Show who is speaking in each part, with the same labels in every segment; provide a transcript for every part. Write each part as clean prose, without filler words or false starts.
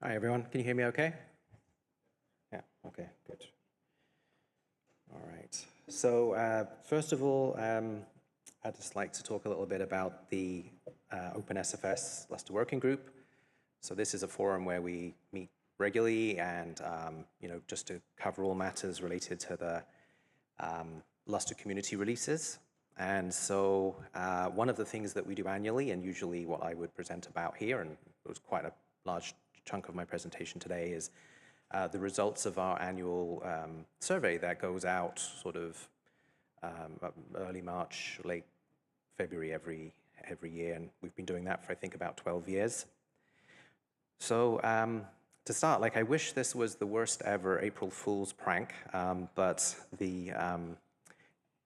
Speaker 1: Hi, everyone. Can you hear me okay? Yeah, okay, good. All right. So first of all, I'd just like to talk a little bit about the OpenSFS Lustre Working Group. So this is a forum where we meet regularly and, just to cover all matters related to the Lustre community releases. And so one of the things that we do annually, and usually what I would present about here, and it was quite a large chunk of my presentation today, is the results of our annual survey that goes out sort of early March, late February every year, and we've been doing that for I think about 12 years. So to start, I wish this was the worst ever April Fool's prank, but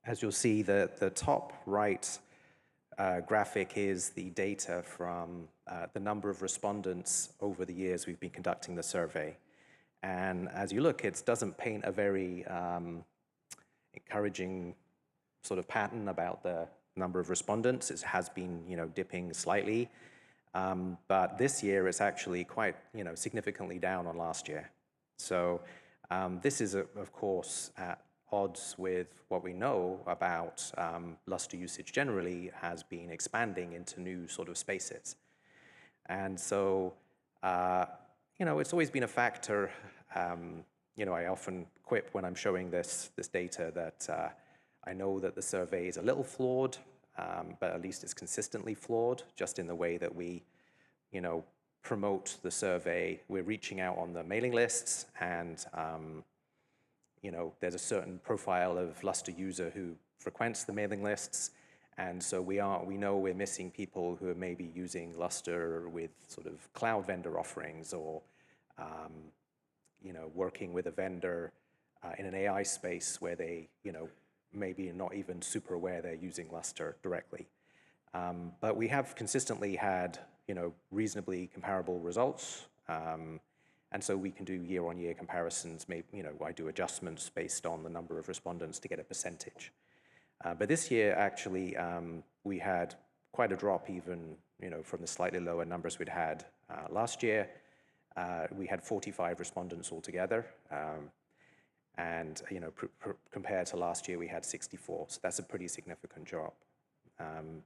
Speaker 1: as you'll see, the top right graphic is the data from the number of respondents over the years we've been conducting the survey. And as you look, it doesn't paint a very encouraging sort of pattern about the number of respondents. It has been, dipping slightly. But this year it's actually quite, significantly down on last year. So this is, of course, at odds with what we know about Lustre usage generally has been expanding into new sort of spaces. And so, it's always been a factor. I often quip when I'm showing this data that I know that the survey is a little flawed, but at least it's consistently flawed, just in the way that we, promote the survey. We're reaching out on the mailing lists, and there's a certain profile of Lustre user who frequents the mailing lists, and so we know we're missing people who are maybe using Lustre with sort of cloud vendor offerings, or working with a vendor in an AI space where they maybe not even super aware they're using Lustre directly. But we have consistently had reasonably comparable results. And so we can do year-on-year comparisons. Maybe, I do adjustments based on the number of respondents to get a percentage. But this year, actually, we had quite a drop even, from the slightly lower numbers we'd had last year. We had 45 respondents altogether. And, compared to last year, we had 64. So that's a pretty significant drop.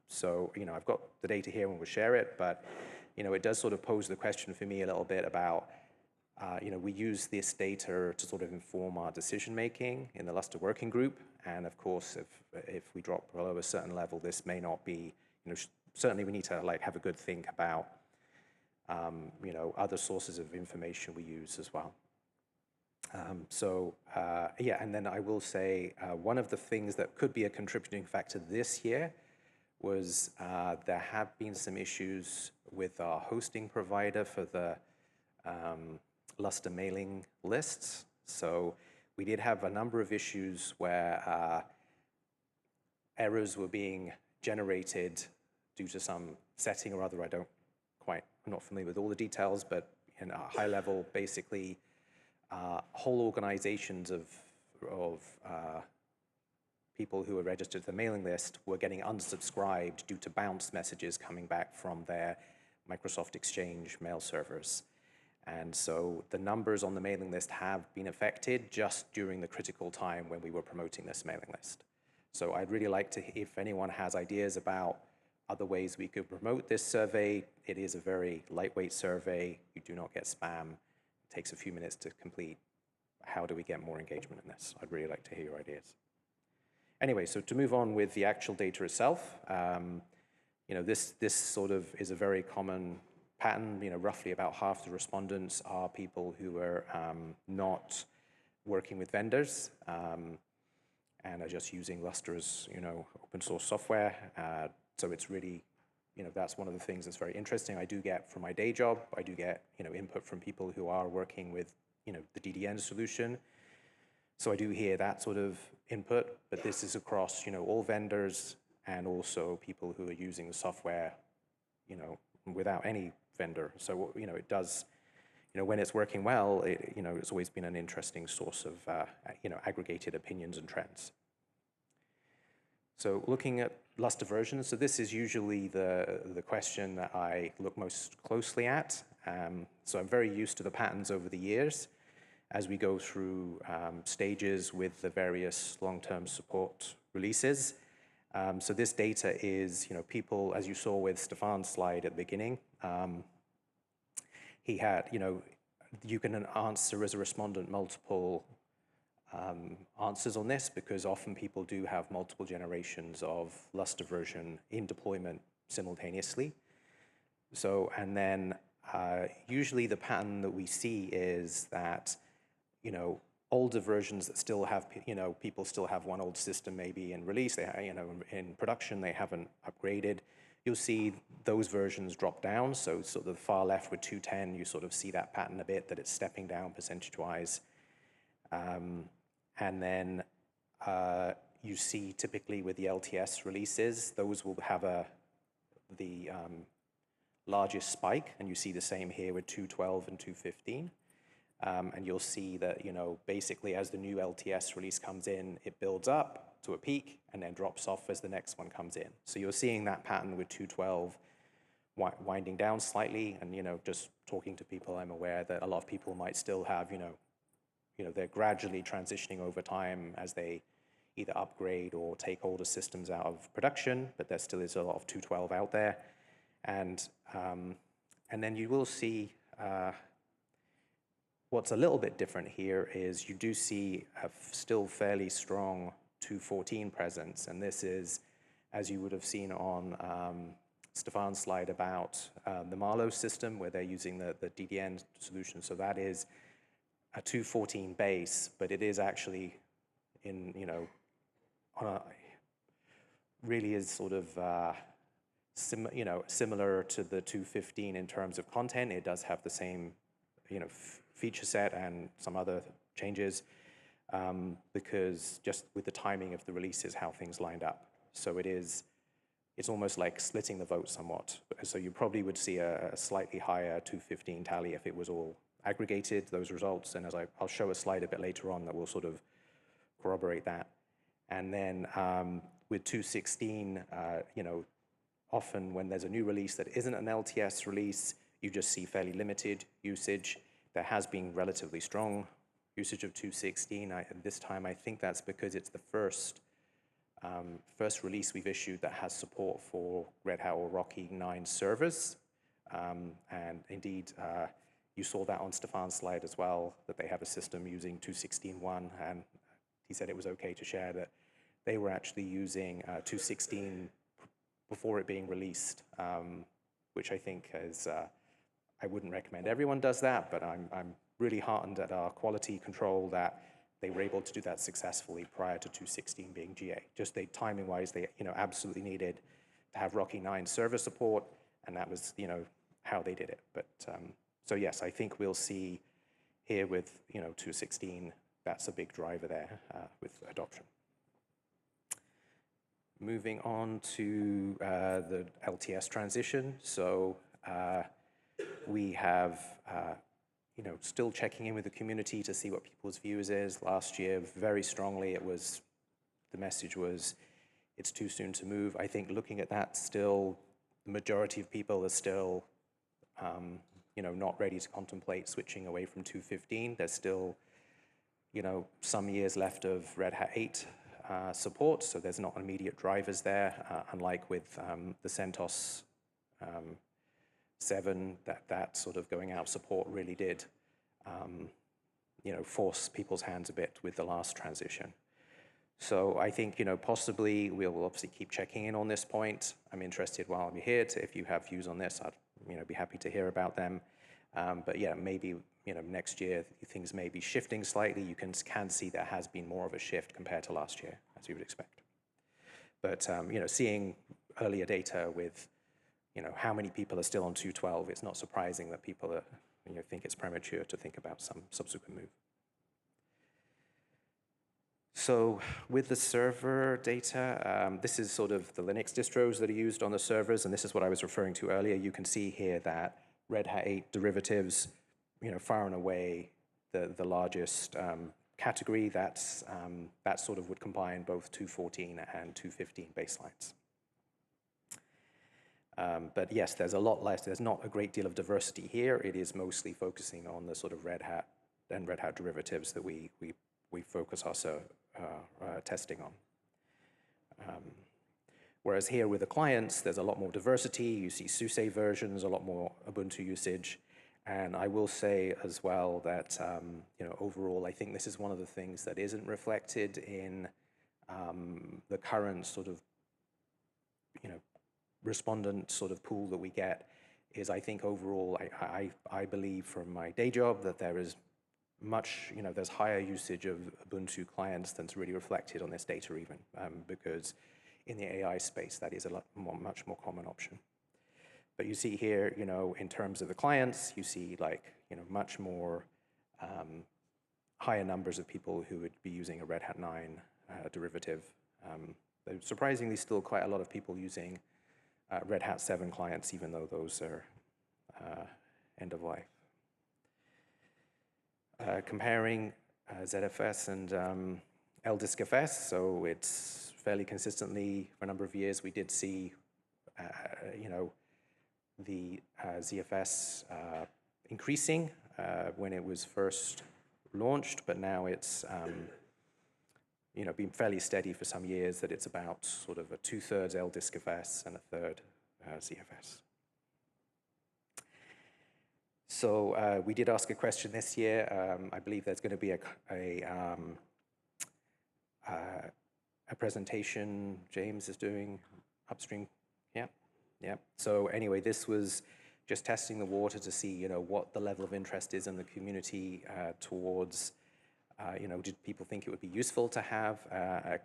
Speaker 1: So, I've got the data here and we'll share it, but, it does sort of pose the question for me a little bit about we use this data to sort of inform our decision-making in the Lustre Working Group. And of course, if we drop below a certain level, this may not be, certainly we need to have a good think about, other sources of information we use as well. Yeah, and then I will say one of the things that could be a contributing factor this year was there have been some issues with our hosting provider for the Lustre mailing lists. So we did have a number of issues where errors were being generated due to some setting or other. I'm not familiar with all the details, but in a high level, basically, whole organizations of people who are registered to the mailing list were getting unsubscribed due to bounce messages coming back from their Microsoft Exchange mail servers. And so the numbers on the mailing list have been affected just during the critical time when we were promoting this mailing list. So I'd really like to, if anyone has ideas about other ways we could promote this survey. It is a very lightweight survey. You do not get spam. It takes a few minutes to complete. How do we get more engagement in this? I'd really like to hear your ideas. Anyway, so to move on with the actual data itself, this sort of is a very common pattern. Roughly about half the respondents are people who are not working with vendors and are just using Lustre as open source software. So it's really, that's one of the things that's very interesting. I do get from my day job, I do get input from people who are working with the DDN solution. So I do hear that sort of input, but this is across all vendors and also people who are using the software without any vendor. So it does, when it's working well, it's always been an interesting source of aggregated opinions and trends. So looking at Lustre versions, so this is usually the question that I look most closely at. So I'm very used to the patterns over the years as we go through stages with the various long-term support releases. So this data is, people, as you saw with Stefan's slide at the beginning, he had, you can answer as a respondent multiple answers on this, because often people do have multiple generations of Lustre version in deployment simultaneously. So, and then usually the pattern that we see is that, older versions that still have, people still have one old system maybe in release, they, in production they haven't upgraded. You'll see those versions drop down. So sort of the far left with 210, you sort of see that pattern a bit, that it's stepping down percentage-wise. And then you see typically with the LTS releases, those will have the largest spike, and you see the same here with 212 and 215. And you'll see that, basically as the new LTS release comes in, it builds up to a peak and then drops off as the next one comes in. So you're seeing that pattern with 212 winding down slightly, and, just talking to people, I'm aware that a lot of people might still have, they're gradually transitioning over time as they either upgrade or take older systems out of production, but there still is a lot of 212 out there. And then you will see what's a little bit different here is you do see a still fairly strong 214 presence, and this is, as you would have seen on Stefan's slide about the Marlowe system, where they're using the DDN solution. So that is a 214 base, but it is actually in, on a, really is sort of similar to the 215 in terms of content. It does have the same, feature set and some other changes, because just with the timing of the releases, how things lined up. So it's almost like splitting the vote somewhat. So you probably would see a slightly higher 215 tally if it was all aggregated, those results. And as I'll show a slide a bit later on that will sort of corroborate that. And then with 216, often when there's a new release that isn't an LTS release, you just see fairly limited usage. There has been relatively strong usage of 216. This time, I think that's because it's the first release we've issued that has support for Red Hat or Rocky 9 servers. And indeed, you saw that on Stefan's slide as well, that they have a system using 216.1, and he said it was okay to share that they were actually using 216 before it being released, which I think is, I wouldn't recommend everyone does that, but I'm really heartened at our quality control that they were able to do that successfully prior to 216 being GA. Just timing-wise, they absolutely needed to have Rocky 9 server support, and that was how they did it. But so yes, I think we'll see here with 216, that's a big driver there with adoption. Moving on to the LTS transition. So we have, still checking in with the community to see what people's views is. Last year, very strongly, the message was, it's too soon to move. I think looking at that still, the majority of people are still, not ready to contemplate switching away from 215. There's still, some years left of Red Hat 8 support, so there's not immediate drivers there, unlike with the CentOS 7, that sort of going out support really did, force people's hands a bit with the last transition. So I think, possibly we'll obviously keep checking in on this point. I'm interested while I'm here if you have views on this, I'd be happy to hear about them. But yeah, maybe next year things may be shifting slightly. You can see there has been more of a shift compared to last year, as you would expect. But seeing earlier data with how many people are still on 212, it's not surprising that people are, think it's premature to think about some subsequent move. So with the server data, this is sort of the Linux distros that are used on the servers, and this is what I was referring to earlier. You can see here that Red Hat 8 derivatives, far and away the largest category. That sort of would combine both 214 and 215 baselines. But yes, there's a lot less. There's not a great deal of diversity here. It is mostly focusing on the sort of Red Hat and Red Hat derivatives that we focus our testing on. Whereas here with the clients, there's a lot more diversity. You see SUSE versions, a lot more Ubuntu usage. And I will say as well that overall, I think this is one of the things that isn't reflected in the current sort of respondent sort of pool that we get. Is I think overall, I believe from my day job that there is much, there's higher usage of Ubuntu clients than's really reflected on this data even, because in the AI space, that is a much more common option. But you see here, in terms of the clients, you see much more higher numbers of people who would be using a Red Hat 9 derivative. There's surprisingly still quite a lot of people using Red Hat 7 clients, even though those are end of life. Comparing ZFS and LDiskFS, so it's fairly consistently for a number of years we did see, the ZFS increasing when it was first launched, but now it's been fairly steady for some years, that it's about sort of a 2/3 LDiskFS and a third ZFS. So we did ask a question this year. I believe there's going to be a presentation James is doing upstream. Yeah. So anyway, this was just testing the water to see, what the level of interest is in the community towards, did people think it would be useful to have a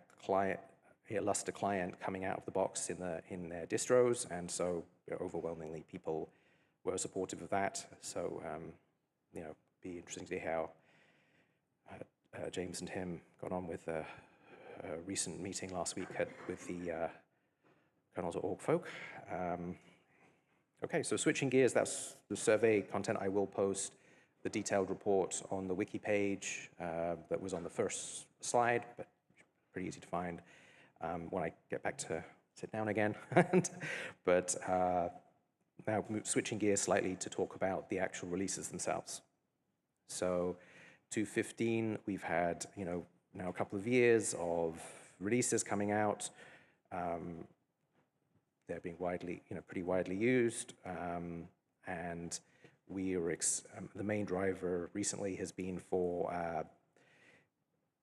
Speaker 1: Lustre client coming out of the box in their distros, and so overwhelmingly people were supportive of that. So be interesting to see how James and him got on with a recent meeting last week with the kernels.org folk. Okay, so switching gears, that's the survey content. I will post the detailed report on the wiki page that was on the first slide, but pretty easy to find when I get back to sit down again. But now switching gears slightly to talk about the actual releases themselves. So 2.15, we've had now a couple of years of releases coming out. They're being pretty widely used, and the main driver recently has been for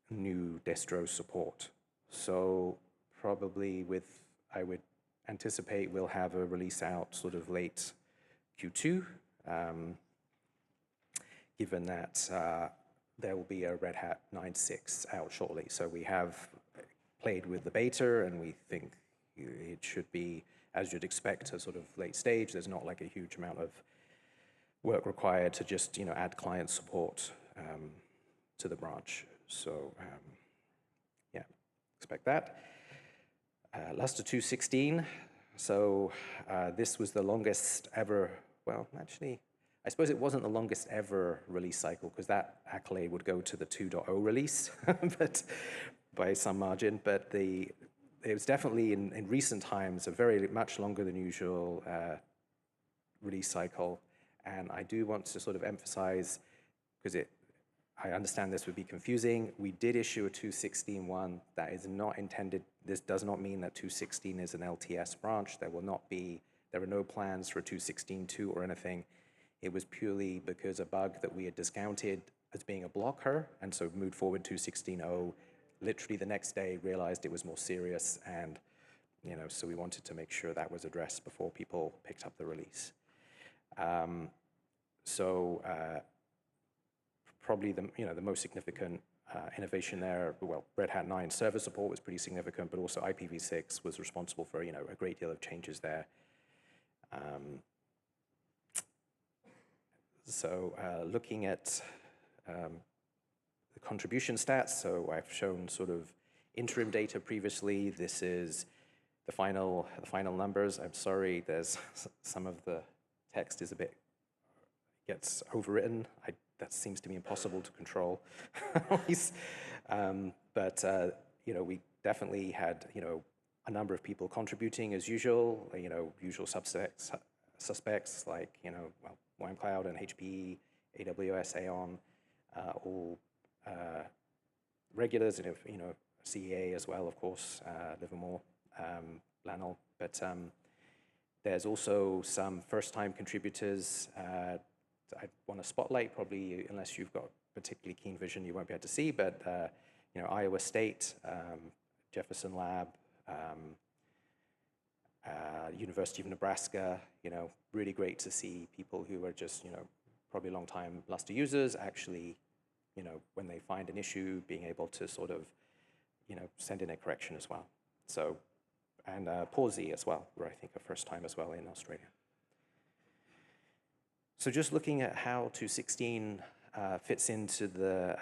Speaker 1: new distro support. So probably I would anticipate we'll have a release out sort of late Q2, given that there will be a Red Hat 9.6 out shortly. So we have played with the beta, and we think it should be, as you'd expect, a sort of late stage. There's not like a huge amount of work required to just add client support to the branch. So yeah, expect that. Lustre 2.16. So this was the longest ever. Well, actually, I suppose it wasn't the longest ever release cycle, because that accolade would go to the 2.0 release, but by some margin. But it was definitely in recent times a very much longer than usual release cycle. And I do want to sort of emphasize, because I understand this would be confusing, we did issue a 2.16.1 that is not intended. This does not mean that 2.16 is an LTS branch. There are no plans for a 2.16.2 or anything. It was purely because a bug that we had discounted as being a blocker, and so moved forward 2.16.0. Literally the next day realized it was more serious, and so we wanted to make sure that was addressed before people picked up the release. Probably the most significant innovation there, well, Red Hat 9 server support was pretty significant, but also IPv6 was responsible for a great deal of changes there. Looking at the contribution stats, so I've shown sort of interim data previously. This is the final numbers. I'm sorry, there's some of the text is gets overwritten. That seems to be impossible to control. But we definitely had a number of people contributing as usual, usual suspects like, well, Whamcloud and HPE, AWS, Aon, all regulars, CEA as well, of course, Livermore, Lanol, but there's also some first-time contributors. I want to spotlight, probably, unless you've got particularly keen vision, you won't be able to see, but Iowa State, Jefferson Lab, University of Nebraska, really great to see people who are just, probably long-time Lustre users actually, when they find an issue, being able to sort of, send in a correction as well. So, and Pawsey as well, where I think a first time as well in Australia. So just looking at how 2.16 fits into the,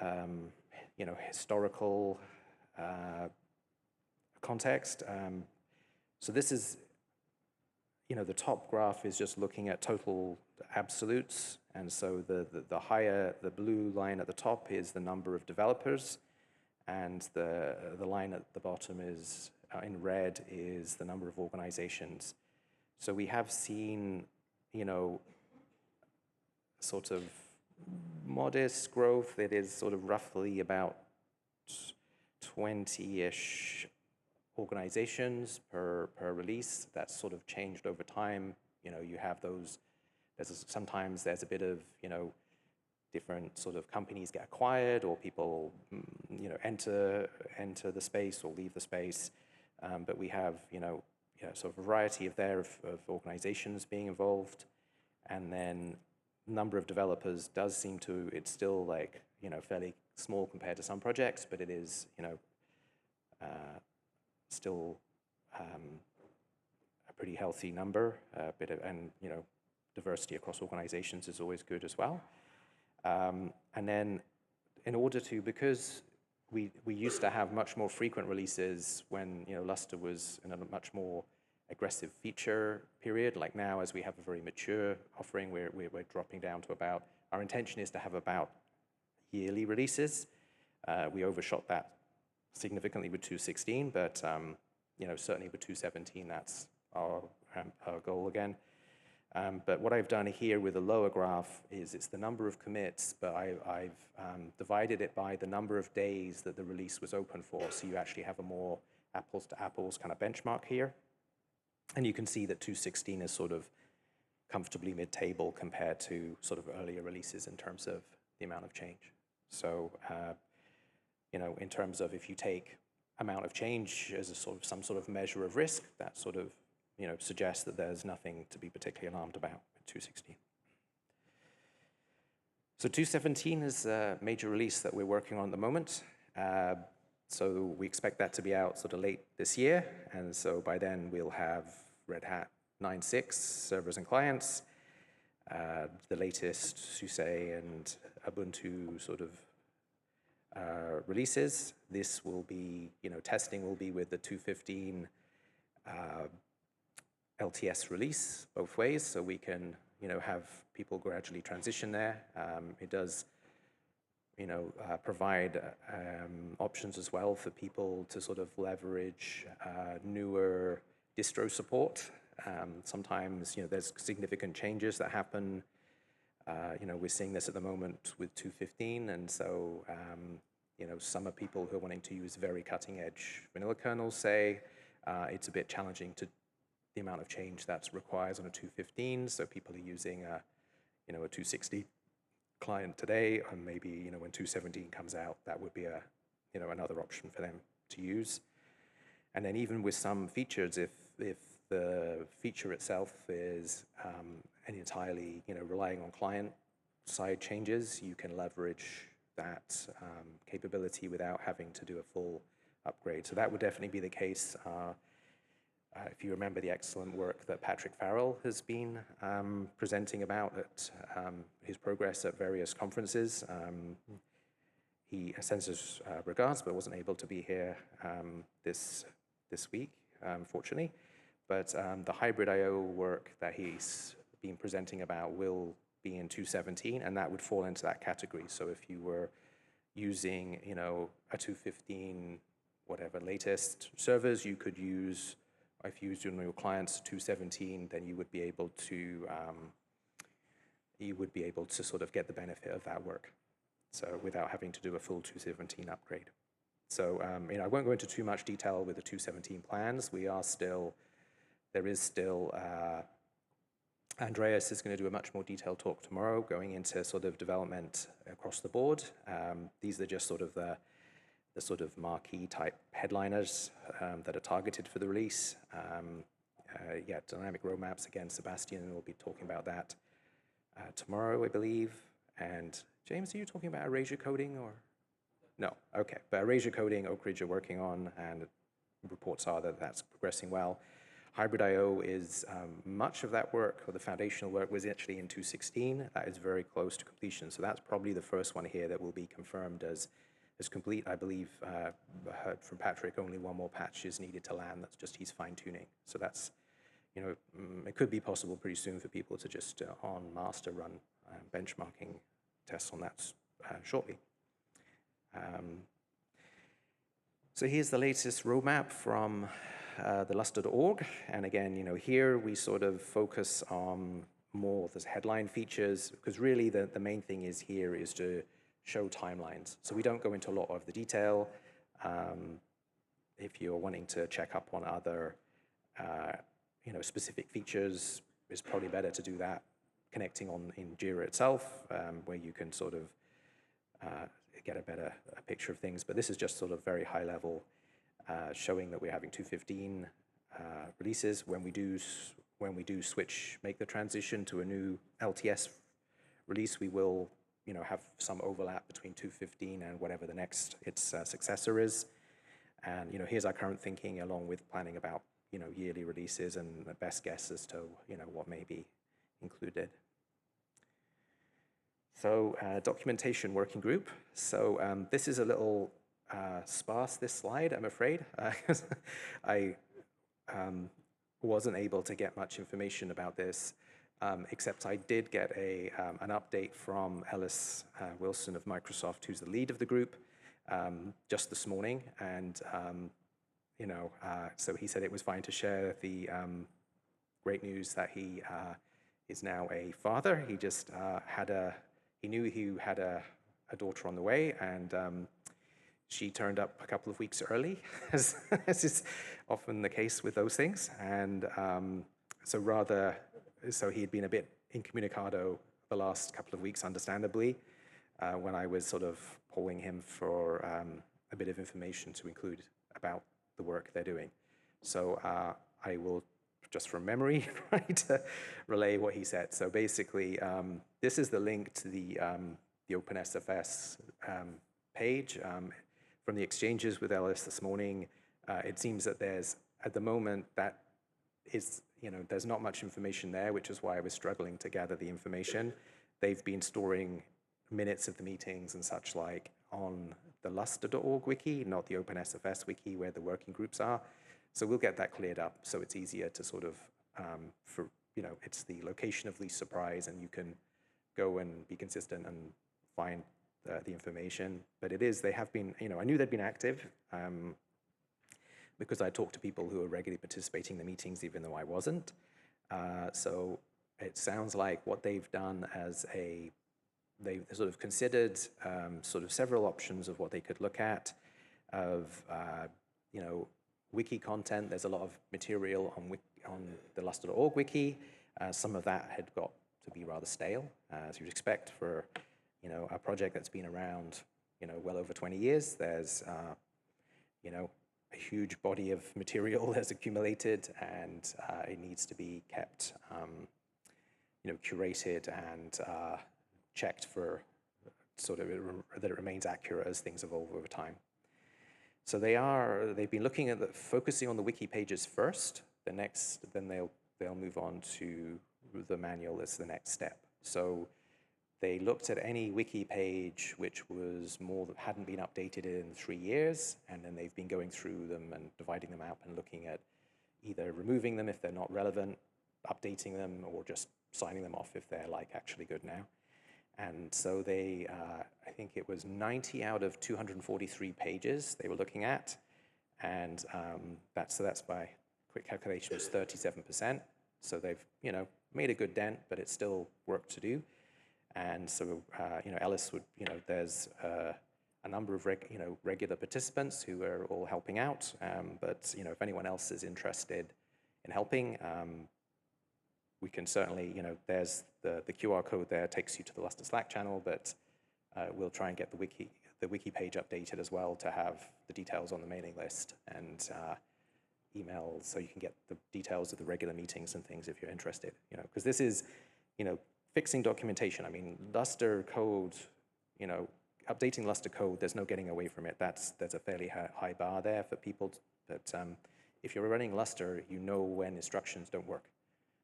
Speaker 1: historical context. So this is, the top graph is just looking at total absolutes. And so the higher, the blue line at the top is the number of developers. And the line at the bottom is, in red, is the number of organizations. So we have seen, sort of modest growth. It is sort of roughly about 20-ish organizations per release. That's sort of changed over time. You have those, sometimes there's a bit of, different sort of companies get acquired or people, enter the space or leave the space. But we have, sort of a variety of organizations being involved. And then number of developers does seem to, it's still like, fairly small compared to some projects, but it is, still a pretty healthy number. And diversity across organizations is always good as well. And then in order to, because we used to have much more frequent releases when Lustre was in a much more aggressive feature period. Like now, as we have a very mature offering, we're dropping down to about, our intention is to have about yearly releases. We overshot that significantly with 2.16, but certainly with 2.17, that's our goal again. But what I've done here with the lower graph is it's the number of commits, but I've divided it by the number of days that the release was open for, so you actually have a more apples to apples kind of benchmark here. And you can see that 2.16 is sort of comfortably mid-table compared to sort of earlier releases in terms of the amount of change. So, in terms of if you take amount of change as a sort of some sort of measure of risk, that sort of suggests that there's nothing to be particularly alarmed about with 2.16. So 2.17 is a major release that we're working on at the moment. So we expect that to be out sort of late this year, and so by then we'll have Red Hat 9.6 servers and clients, the latest SUSE and Ubuntu sort of releases. This will be, testing will be with the 2.15 LTS release both ways, so we can, have people gradually transition there. It does, provide options as well for people to sort of leverage newer distro support. Sometimes, there's significant changes that happen. We're seeing this at the moment with 2.15, and so, some of people who are wanting to use very cutting-edge vanilla kernels say it's a bit challenging to the amount of change that's requires on a 2.15. So people are using a 2.60 client today, and maybe when 2.17 comes out, that would be a another option for them to use. And then even with some features, if the feature itself is entirely relying on client side changes, you can leverage that capability without having to do a full upgrade. So that would definitely be the case. If you remember the excellent work that Patrick Farrell has been presenting about at his progress at various conferences, he sends his regards, but wasn't able to be here this week, unfortunately. But the hybrid I/O work that he's been presenting about will be in 2.17, and that would fall into that category. So if you were using, a 2.15 whatever latest servers. You could use, if you use on your clients 217, then you would be able to sort of get the benefit of that work. So without having to do a full 217 upgrade. So I won't go into too much detail with the 217 plans. There is still, Andreas is going to do a much more detailed talk tomorrow, going into sort of development across the board. These are just sort of the sort of marquee type headliners that are targeted for the release. Dynamic roadmaps, again, Sebastian will be talking about that tomorrow, I believe. And James, are you talking about erasure coding or? No, okay. But erasure coding, Oak Ridge are working on, and reports are that that's progressing well. Hybrid I/O is much of that work, or the foundational work, was actually in 216. That is very close to completion. So that's probably the first one here that will be confirmed as complete. I believe, heard from Patrick, only one more patch is needed to land. That's just he's fine-tuning. So that's, it could be possible pretty soon for people to just on master run benchmarking tests on that shortly. So here's the latest roadmap from the Lustre.org. And again, here we sort of focus on more of the headline features, because really the main thing is to show timelines. So we don't go into a lot of the detail. If you're wanting to check up on other specific features, it's probably better to do that connecting in Jira itself, where you can sort of get a picture of things. But this is just sort of very high level, showing that we're having 215 releases. When we do make the transition to a new LTS release, we will have some overlap between 215 and whatever the next its successor is. And here's our current thinking, along with planning about yearly releases and the best guess as to what may be included. So documentation working group. So this is a little sparse, this slide, I'm afraid. I wasn't able to get much information about this, except I did get an update from Ellis Wilson of Microsoft, who's the lead of the group, just this morning. And so he said it was fine to share the great news that he is now a father. He just he knew he had a daughter on the way, and she turned up a couple of weeks early, as is often the case with those things. And so he had been a bit incommunicado the last couple of weeks, understandably, when I was sort of polling him for a bit of information to include about the work they're doing. So I will, just from memory, try to relay what he said. So basically, this is the link to the OpenSFS page. From the exchanges with Ellis this morning, it seems that there's, at the moment, that is, there's not much information there, which is why I was struggling to gather the information. They've been storing minutes of the meetings and such like on the Lustre.org wiki, not the OpenSFS wiki where the working groups are. So we'll get that cleared up, so it's easier to sort of, it's the location of least surprise, and you can go and be consistent and find the information. But they have been, I knew they'd been active because I talked to people who were regularly participating in the meetings, even though I wasn't. So it sounds like what they've done they've sort of considered sort of several options of what they could look at, of, wiki content. There's a lot of material on the Lustre.org wiki. Some of that had got to be rather stale, as you'd expect for a project that's been around well over 20 years. There's a huge body of material that's accumulated, and it needs to be kept curated and checked for sort of that it remains accurate as things evolve over time. So they've been looking at focusing on the wiki pages first. Then they'll move on to the manual as the next step. So they looked at any wiki page which was hadn't been updated in 3 years, and then they've been going through them and dividing them out and looking at either removing them if they're not relevant, updating them, or just signing them off if they're actually good now. And so they, I think it was 90 out of 243 pages they were looking at. And that's by quick calculation is 37%. So they've made a good dent, but it's still work to do. And so Ellis would there's a number of regular participants who are all helping out. But if anyone else is interested in helping, we can certainly there's the QR code there takes you to the Lustre Slack channel, but we'll try and get the wiki page updated as well to have the details on the mailing list and email so you can get the details of the regular meetings and things if you're interested. Because this is fixing documentation. I mean, Lustre code, updating Lustre code, there's no getting away from it. There's a fairly high bar there for people. But if you're running Lustre, you know when instructions don't work.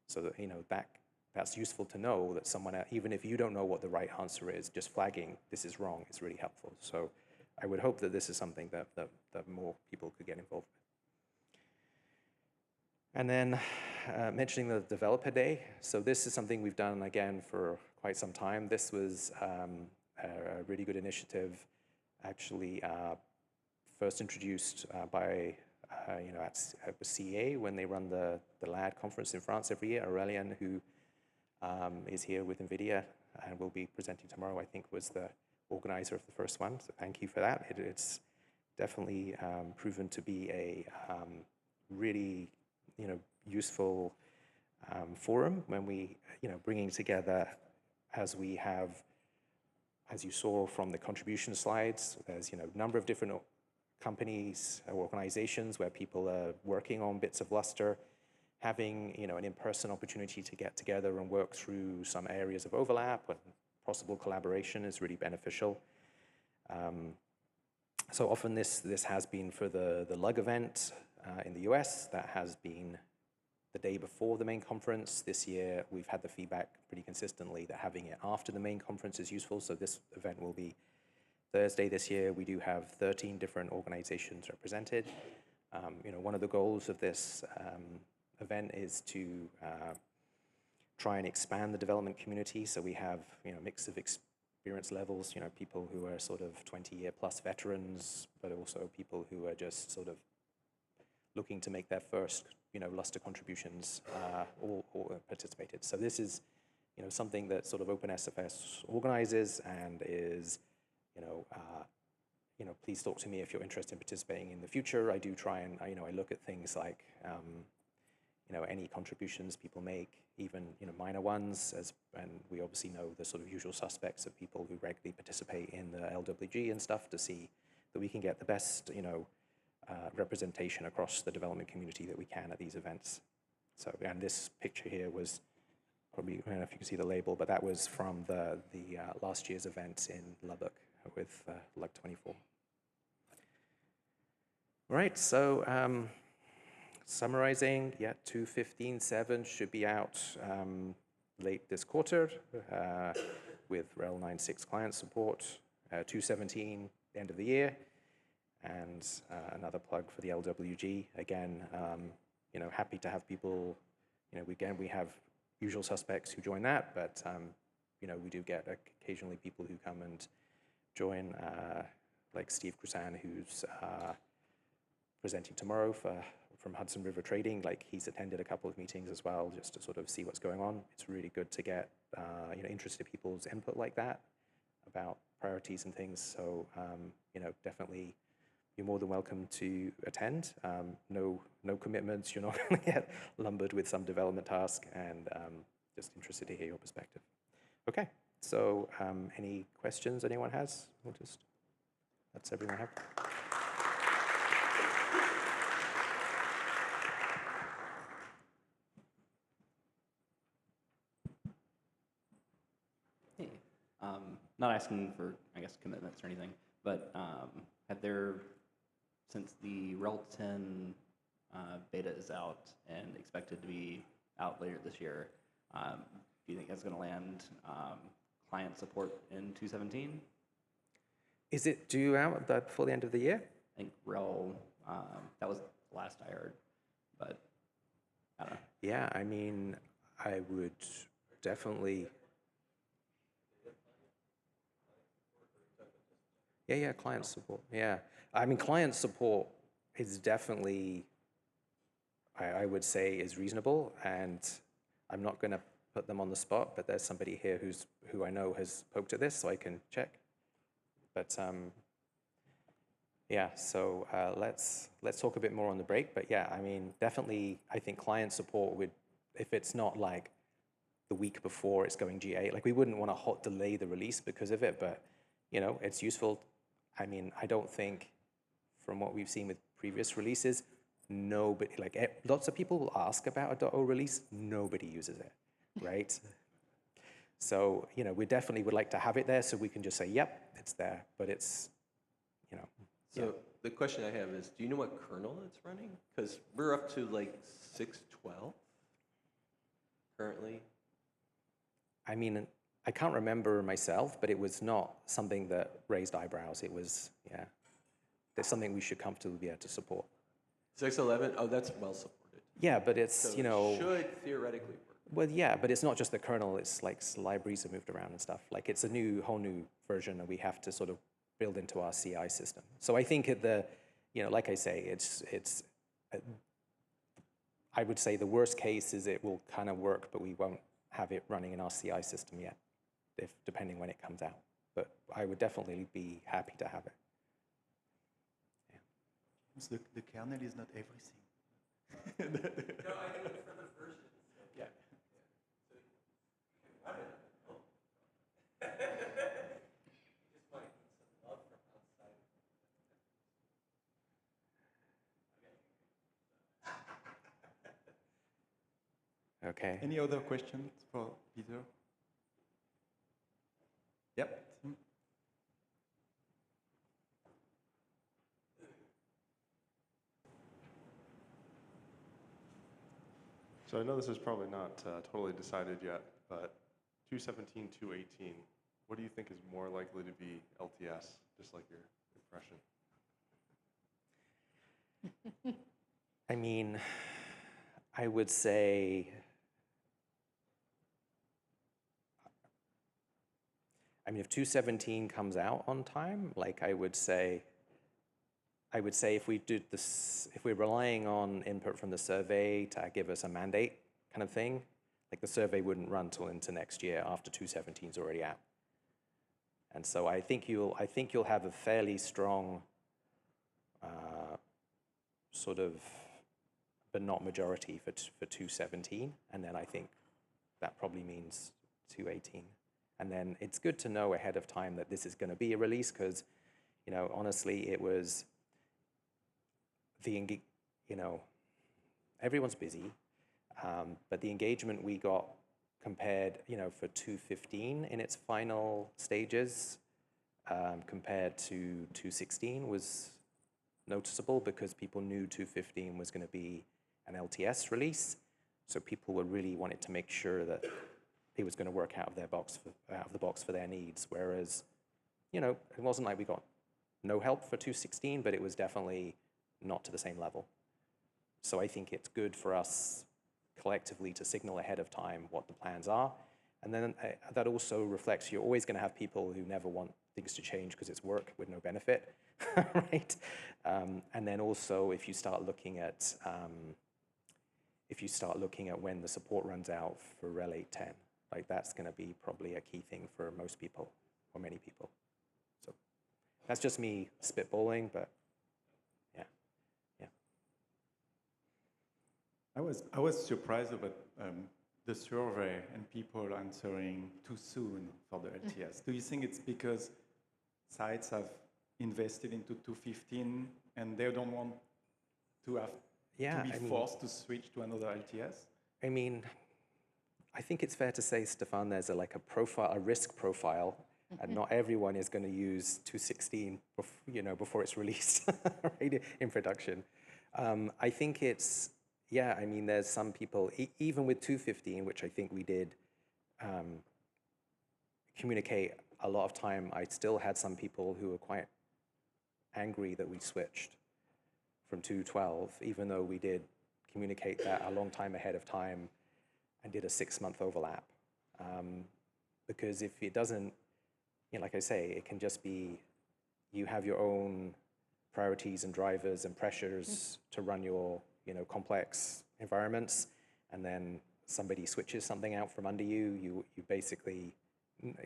Speaker 1: So that that's useful to know that someone, even if you don't know what the right answer is, just flagging this is wrong is really helpful. So I would hope that this is something that more people could get involved with. And then mentioning the Developer Day. So this is something we've done, again, for quite some time. This was a really good initiative, actually first introduced by, at CA when they run the LUG conference in France every year. Aurélien, who is here with NVIDIA and will be presenting tomorrow, I think was the organizer of the first one. So thank you for that. It's definitely proven to be a really useful forum when we, bringing together, as we have, as you saw from the contribution slides, there's, a number of different companies, organizations where people are working on bits of Lustre, having, an in-person opportunity to get together and work through some areas of overlap and possible collaboration is really beneficial. So often this has been for the LUG event in the US. That has been the day before the main conference. This year, we've had the feedback pretty consistently that having it after the main conference is useful. So this event will be Thursday this year. We do have 13 different organizations represented. One of the goals of this event is to try and expand the development community. So we have, a mix of experience levels, people who are sort of 20-year-plus veterans, but also people who are just sort of looking to make their first, Lustre contributions or participated. So this is, something that sort of OpenSFS organizes and is, please talk to me if you're interested in participating in the future. I do try and, I look at things like, any contributions people make, even, minor ones, and we obviously know the sort of usual suspects of people who regularly participate in the LWG and stuff to see that we can get the best, representation across the development community that we can at these events. So, and this picture here was probably, I don't know if you can see the label, but that was from the last year's event in Lubbock with LUG 24. All right, so summarizing, 2.15.7 should be out late this quarter with RHEL 9.6 client support, 2.17 the end of the year, and another plug for the LWG. Again, happy to have people, we have usual suspects who join that, but, we do get occasionally people who come and join, like Steve Crusan, who's presenting tomorrow from Hudson River Trading. Like, he's attended a couple of meetings as well, just to sort of see what's going on. It's really good to get, interested people's input like that about priorities and things. So, definitely, you're more than welcome to attend. No commitments. You're not going to get lumbered with some development task, and just interested to hear your perspective. Okay, so any questions anyone has? We'll just, that's everyone have.
Speaker 2: Hey, not asking for, I guess, commitments or anything, but have there, since the RHEL 10 beta is out and expected to be out later this year, do you think that's going to land client support in 2.17?
Speaker 1: Is it due out before the end of the year?
Speaker 2: I think RHEL, that was the last I heard, but I don't know.
Speaker 1: Yeah, I mean, I would definitely. Yeah, client support. Yeah, I mean, client support is definitely, I would say, is reasonable, and I'm not going to put them on the spot, but there's somebody here who I know has poked at this, so I can check. But yeah, so let's talk a bit more on the break. But yeah, I mean, definitely, I think client support would, if it's not like the week before it's going GA, like we wouldn't want to hot delay the release because of it, but you know, it's useful. I mean, I don't think, from what we've seen with previous releases, nobody, like lots of people will ask about a .0 release, nobody uses it, right? So, you know, we definitely would like to have it there so we can just say, yep, it's there, but it's, you know.
Speaker 3: So the question I have is, do you know what kernel it's running? Because we're up to like 6.12 currently.
Speaker 1: I mean, I can't remember myself, but it was not something that raised eyebrows. It was, yeah, it's something we should comfortably be able to support.
Speaker 3: 6.11, oh, that's well supported.
Speaker 1: Yeah, but it's,
Speaker 3: So
Speaker 1: you know.
Speaker 3: it should theoretically work.
Speaker 1: Well, yeah, but it's not just the kernel. It's like libraries have moved around and stuff. Like it's a whole new version that we have to sort of build into our CI system. So I think you know, like I say, I would say the worst case is it will kind of work, but we won't have it running in our CI system yet, depending when it comes out. But I would definitely be happy to have it.
Speaker 4: Yeah. The kernel is not everything.
Speaker 3: No, I know it's for the version.
Speaker 4: Yeah.
Speaker 1: Okay.
Speaker 4: Any other questions for Peter? Yep.
Speaker 5: So I know this is probably not totally decided yet, but 217, 218, what do you think is more likely to be LTS, just like your impression?
Speaker 1: I mean, I would say, if 217 comes out on time, like I would say if we did this, if we're relying on input from the survey to give us a mandate kind of thing, like the survey wouldn't run till into next year after 217 is already out. And so I think you'll have a fairly strong sort of, but not majority for 217, and then I think that probably means 218. And then it's good to know ahead of time that this is going to be a release, because, you know, honestly, it was you know, everyone's busy, but the engagement we got compared, you know, for 215 in its final stages compared to 216 was noticeable, because people knew 215 was going to be an LTS release, so people were really wanted to make sure that it was going to work out of the box for their needs. Whereas, you know, it wasn't like we got no help for 216, but it was definitely not to the same level. So I think it's good for us collectively to signal ahead of time what the plans are. And then that also reflects you're always going to have people who never want things to change because it's work with no benefit, right? And then also if you start looking at when the support runs out for Rel 8.10, like that's going to be probably a key thing for most people, or many people. So that's just me spitballing, but yeah.
Speaker 4: I was surprised about the survey and people answering too soon for the LTS. Do you think it's because sites have invested into 215 and they don't want to have to be forced to switch to another LTS?
Speaker 1: I mean, I think it's fair to say, Stefan, there's a risk profile, and not everyone is going to use 216 before it's released right, in production. I think it's, yeah, I mean, there's some people, even with 215, which I think we did communicate a lot of time, I still had some people who were quite angry that we switched from 212, even though we did communicate that a long time ahead of time and did a 6-month overlap. Because if it doesn't, like I say, it can just be you have your own priorities and drivers and pressures to run your, complex environments, and then somebody switches something out from under you, you basically,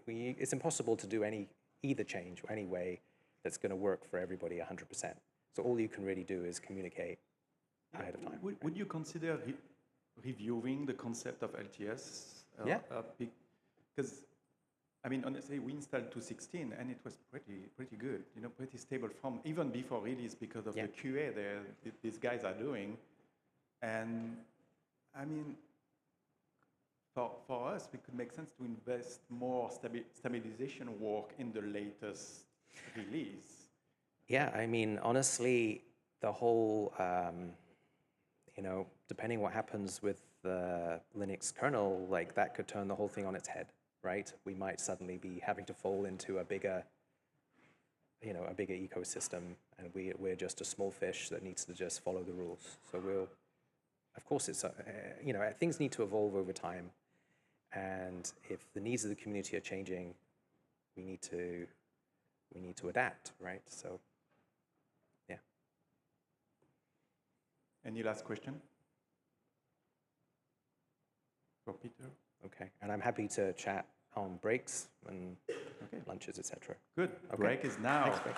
Speaker 1: it's impossible to do either change or any way that's going to work for everybody 100%. So all you can really do is communicate ahead of time.
Speaker 4: Would you consider reviewing the concept of LTS?
Speaker 1: Yeah.
Speaker 4: Because, I mean, honestly, we installed 2.16 and it was pretty good, pretty stable from even before release because of the QA these guys are doing. And, I mean, for us, it could make sense to invest more stabilization work in the latest release.
Speaker 1: Yeah, I mean, honestly, the whole, depending what happens with the Linux kernel, like that could turn the whole thing on its head, right? We might suddenly be having to fall into a bigger ecosystem, and we're just a small fish that needs to just follow the rules. So of course, it's, things need to evolve over time. And if the needs of the community are changing, we need to adapt, right? So, yeah.
Speaker 4: Any last question? For Peter?
Speaker 1: Okay, and I'm happy to chat on breaks and lunches, etc.
Speaker 4: Good.
Speaker 1: Okay.
Speaker 4: Break is now.
Speaker 1: Thanks, Greg.